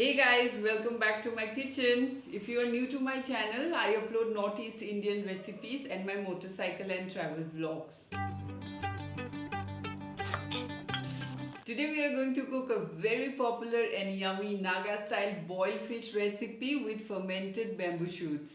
Hey guys, welcome back to my kitchen. If you are new to my channel, I upload Northeast Indian recipes and my motorcycle and travel vlogs. Today we are going to cook a very popular and yummy Naga style boiled fish recipe with fermented bamboo shoots.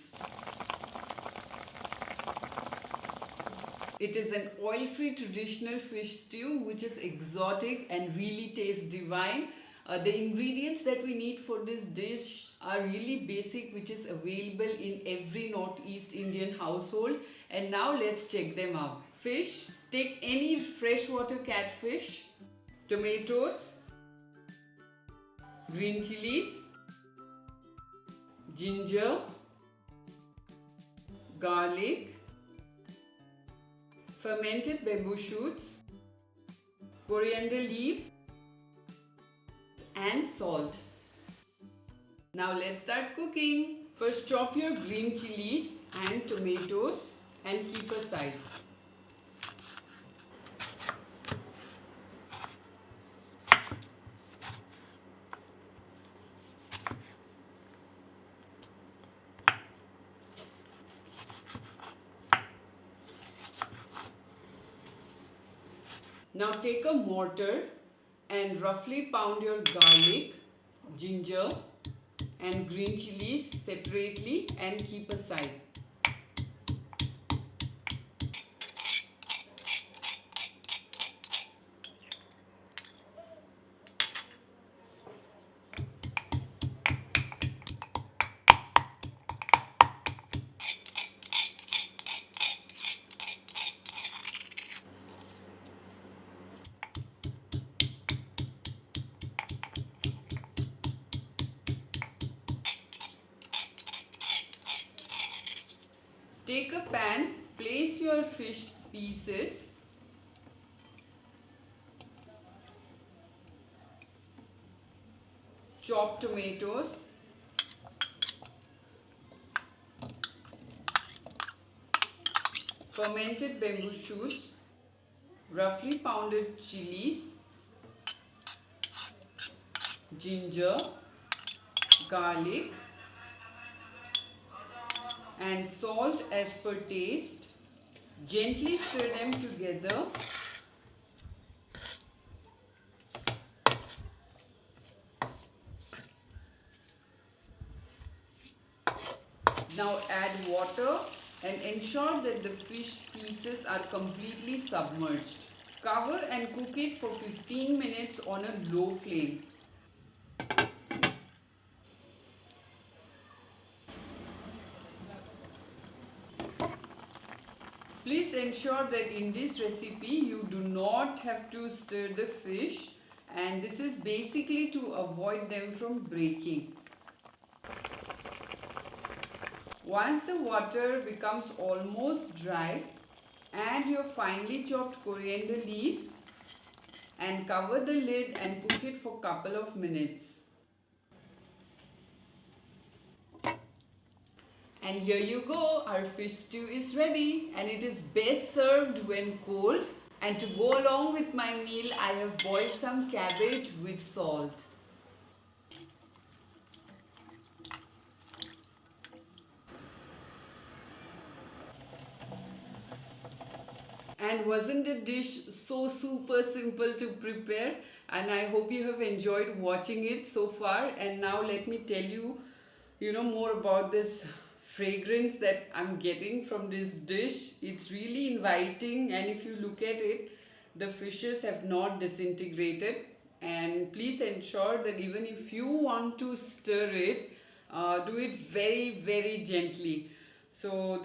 It is an oil-free traditional fish stew which is exotic and really tastes divine. The ingredients that we need for this dish are really basic, which is available in every Northeast Indian household. And now let's check them out. Fish, take any freshwater catfish, tomatoes, green chilies, ginger, garlic, fermented bamboo shoots, coriander leaves, and salt. Now let's start cooking. First chop your green chilies and tomatoes and keep aside. Now take a mortar and roughly pound your garlic, ginger and green chilies separately and keep aside. Take a pan, place your fish pieces, chop tomatoes, fermented bamboo shoots, roughly pounded chilies, ginger, garlic, and salt as per taste. Gently stir them together. Now add water and ensure that the fish pieces are completely submerged. Cover and cook it for 15 minutes on a low flame. Please ensure that in this recipe you do not have to stir the fish, and this is basically to avoid them from breaking. Once the water becomes almost dry, add your finely chopped coriander leaves and cover the lid and cook it for a couple of minutes. And here you go, our fish stew is ready, and it is best served when cold. And to go along with my meal, I have boiled some cabbage with salt. And wasn't the dish so super simple to prepare? And I hope you have enjoyed watching it so far. And now let me tell you, more about this fragrance that I'm getting from this dish. It's really inviting, and if you look at it, the fishes have not disintegrated. And please ensure that even if you want to stir it, do it very, very gently. So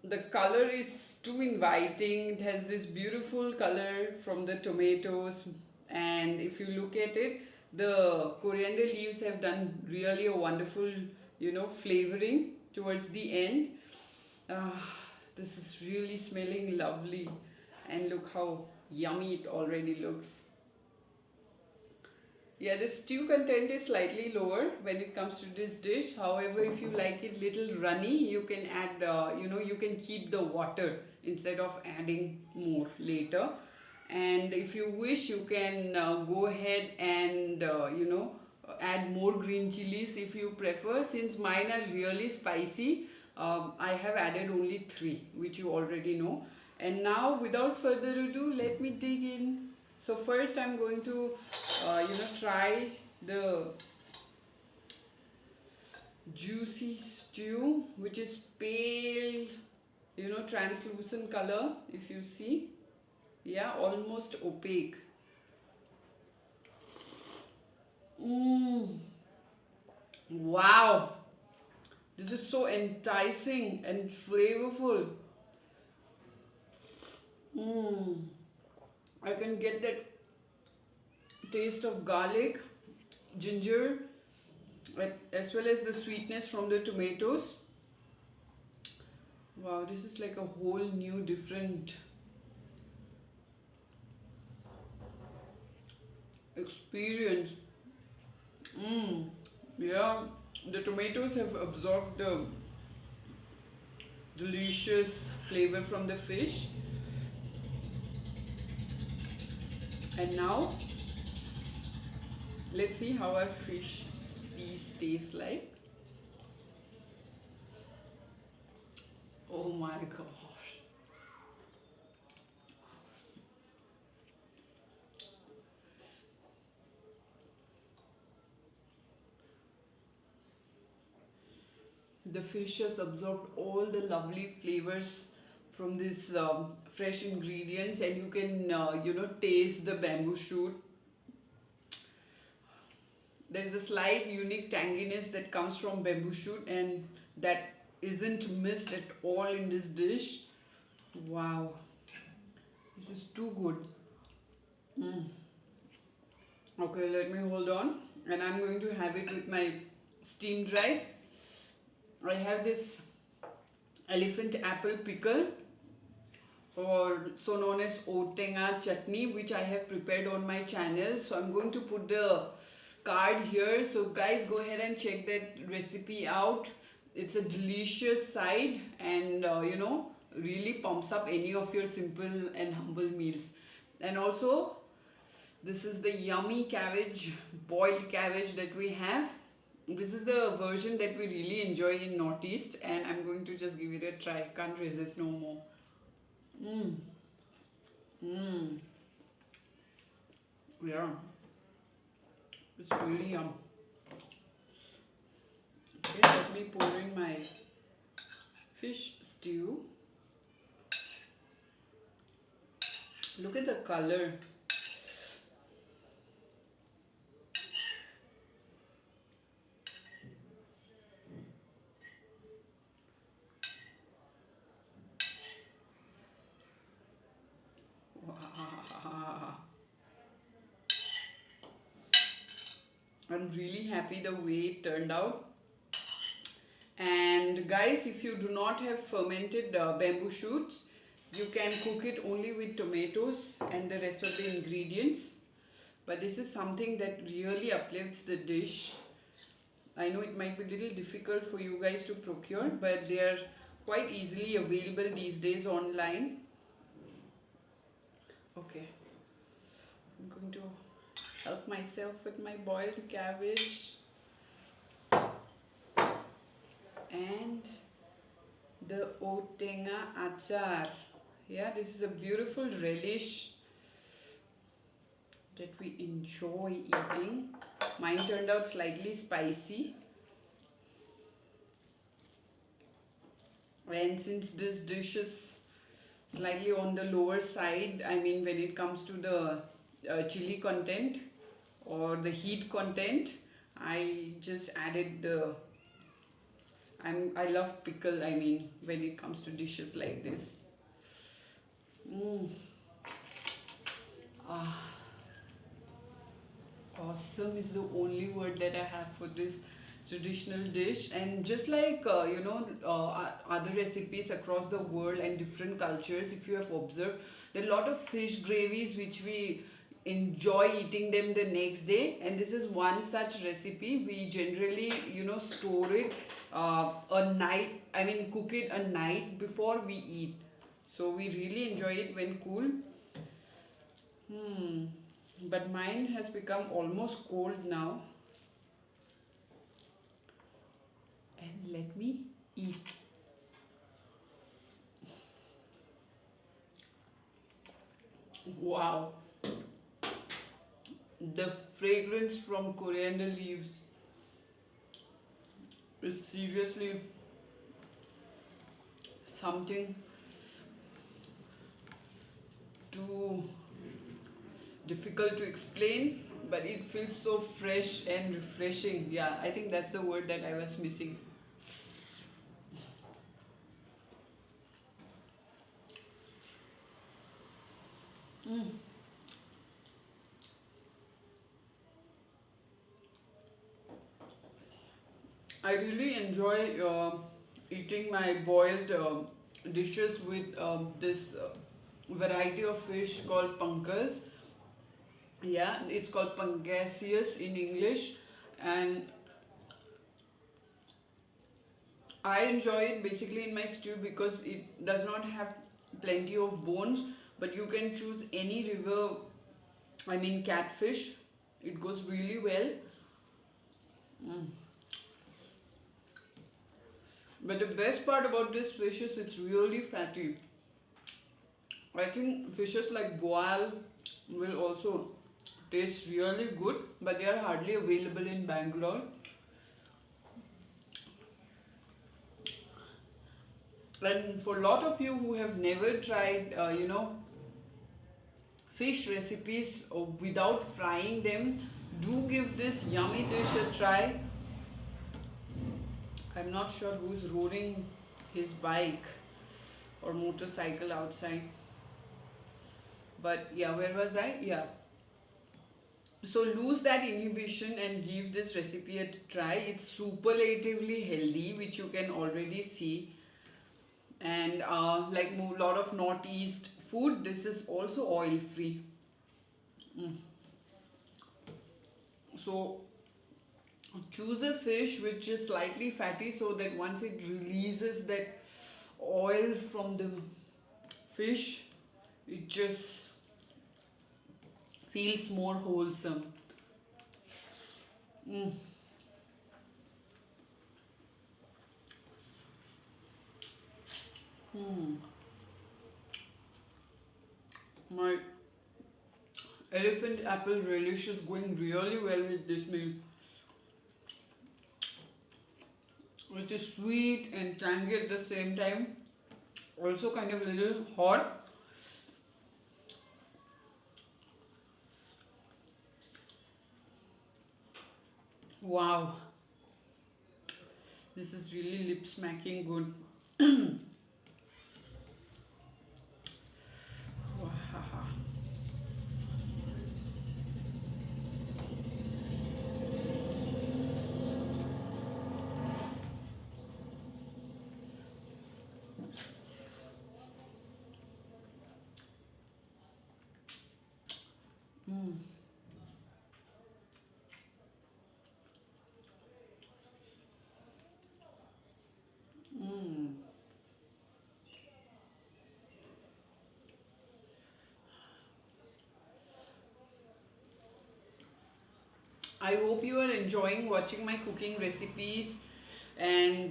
the color is too inviting. It has this beautiful color from the tomatoes, and if you look at it, the coriander leaves have done really a wonderful flavoring towards the end. This is really smelling lovely, and look how yummy it already looks. Yeah, the stew content is slightly lower when it comes to this dish. However, if you like it little runny, you can add, you can keep the water instead of adding more later. And if you wish, you can go ahead and add more green chilies if you prefer. Since mine are really spicy, I have added only 3, which you already know. And now without further ado, let me dig in. So first I'm going to try the juicy stew, which is pale, translucent color, if you see. Yeah, almost opaque. Wow, this is so enticing and flavorful. I can get that taste of garlic, ginger, as well as the sweetness from the tomatoes. Wow, this is like a whole new different experience. Yeah, the tomatoes have absorbed the delicious flavor from the fish. And now, let's see how our fish piece tastes like. Oh my gosh. The fish has absorbed all the lovely flavors from these fresh ingredients, and you can taste the bamboo shoot. There's a slight unique tanginess that comes from bamboo shoot, and that isn't missed at all in this dish. Wow, this is too good. Okay, let me hold on, and I'm going to have it with my steamed rice. I have this elephant apple pickle, or so known as otenga chutney, which I have prepared on my channel. So I'm going to put the card here, so guys, go ahead and check that recipe out. It's a delicious side, and really pumps up any of your simple and humble meals. And also, this is the yummy cabbage, boiled cabbage that we have. This is the version that we really enjoy in Northeast, and I'm going to just give it a try. Can't resist no more. Yeah, it's really yum. Okay, let me pour in my fish stew. Look at the color. I'm really happy the way it turned out. And guys, if you do not have fermented bamboo shoots, you can cook it only with tomatoes and the rest of the ingredients. But this is something that really uplifts the dish. I know it might be a little difficult for you guys to procure, but they are quite easily available these days online. Okay, I'm going to help myself with my boiled cabbage and the otenga achar. Yeah, this is a beautiful relish that we enjoy eating. Mine turned out slightly spicy, and since this dish is slightly on the lower side, I mean when it comes to the chili content or the heat content, I just added the I love pickle, I mean, when it comes to dishes like this. Awesome is the only word that I have for this traditional dish. And just like other recipes across the world and different cultures, if you have observed, there are a lot of fish gravies which we enjoy eating them the next day, and this is one such recipe. We generally store it a night, I mean cook it a night before we eat, so we really enjoy it when cool. But mine has become almost cold now. let me eat. Wow, the fragrance from coriander leaves is seriously something too difficult to explain, but it feels so fresh and refreshing. Yeah, I think that's the word that I was missing. Mm. I really enjoy eating my boiled dishes with this variety of fish called pankas. Yeah, it's called pangasius in English, and I enjoy it basically in my stew because it does not have plenty of bones, but you can choose any river, I mean catfish. It goes really well. Mm. But the best part about this fish is it's really fatty. I think fishes like boal will also taste really good, but they are hardly available in Bangalore. And for a lot of you who have never tried, fish recipes without frying them, do give this yummy dish a try. I'm not sure who's roaring his bike or motorcycle outside. But yeah, where was I? Yeah. So lose that inhibition and give this recipe a try. It's superlatively healthy, which you can already see. And like a lot of northeast food, this is also oil free. Mm. So choose a fish which is slightly fatty so that once it releases that oil from the fish, it just feels more wholesome. Mm. Mm. My elephant apple relish is going really well with this meal. It is sweet and tangy at the same time. Also kind of a little hot. Wow. This is really lip smacking good. Wow. Mm. Mm. I hope you are enjoying watching my cooking recipes and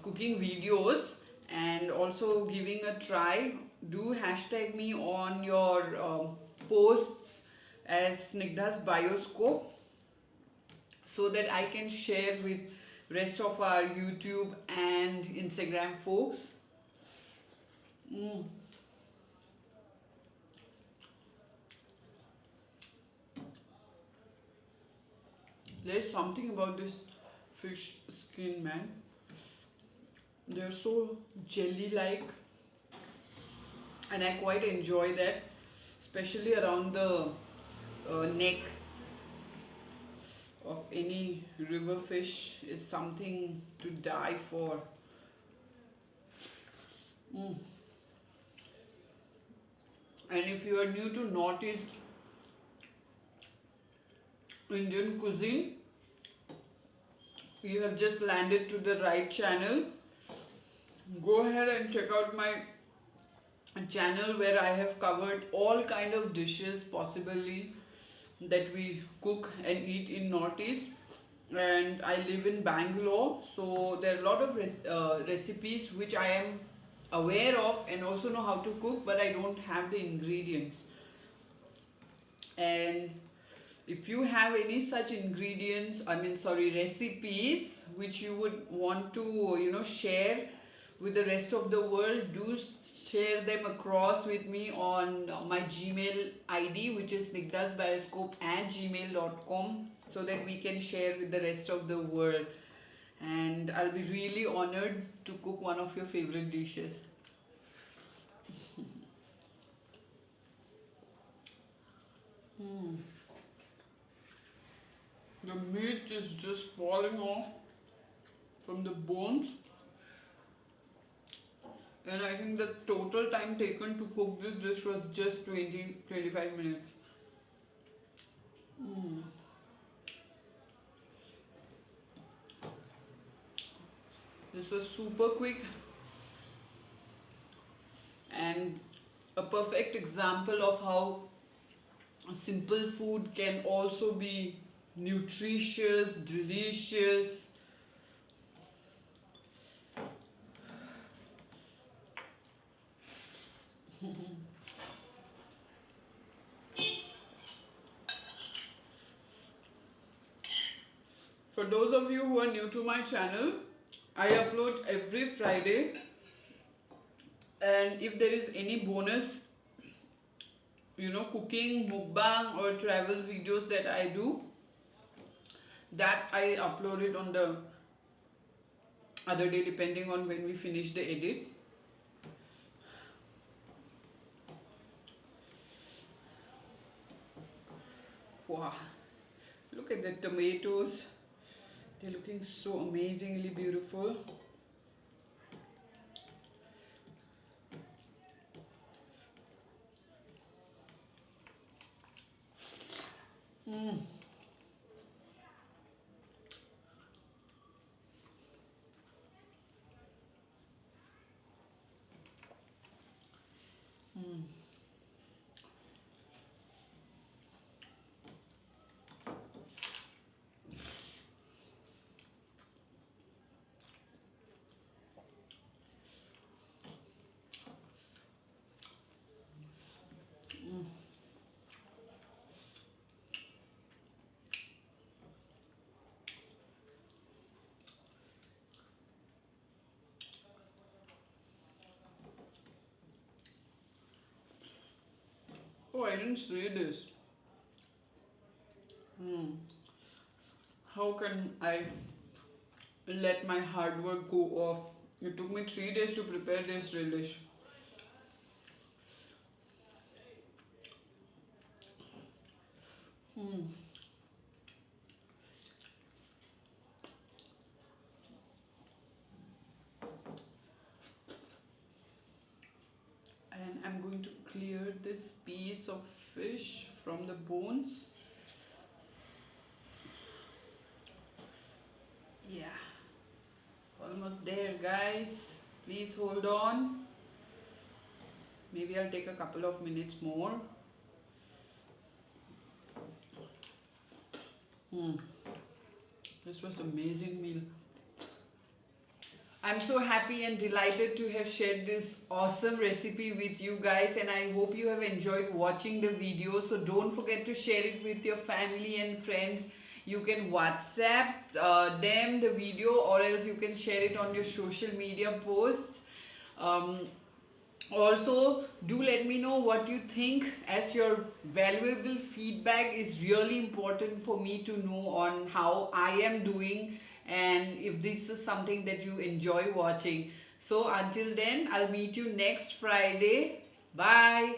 cooking videos, and also giving a try. Do hashtag me on your posts as Snigdha's Bioscope so that I can share with rest of our YouTube and Instagram folks. Mm. There's something about this fish skin, man. They're so jelly like, and I quite enjoy that, especially around the neck of any river fish is something to die for. Mm. And if you are new to Northeast Indian cuisine, you have just landed to the right channel. Go ahead and check out my channel where I have covered all kind of dishes possibly that we cook and eat in Northeast. and I live in Bangalore, so there are a lot of recipes which I am aware of and also know how to cook, but I don't have the ingredients. And if you have any such ingredients, recipes which you would want to, share with the rest of the world, do share them across with me on my Gmail ID, which is nigdasbioscope@gmail.com, so that we can share with the rest of the world. And I'll be really honored to cook one of your favorite dishes. The meat is just falling off from the bones, and I think the total time taken to cook this dish was just 20-25 minutes. This was super quick and a perfect example of how simple food can also be nutritious, delicious. For those of you who are new to my channel, I upload every Friday, and if there is any bonus, cooking, mukbang or travel videos that I do, that I upload it on the other day depending on when we finish the edit. Wow, look at the tomatoes. They're looking so amazingly beautiful. Oh, I didn't see this. How can I let my hard work go off? It took me 3 days to prepare this relish. And I'm going to clear this piece of fish from the bones. Yeah, almost there, guys. Please hold on. Maybe I'll take a couple of minutes more. This was amazing meal. I'm so happy and delighted to have shared this awesome recipe with you guys, and I hope you have enjoyed watching the video. So don't forget to share it with your family and friends. You can WhatsApp them the video, or else you can share it on your social media posts. Also, do let me know what you think, as your valuable feedback is really important for me to know on how I am doing and if this is something that you enjoy watching. So until then, I'll meet you next Friday. Bye.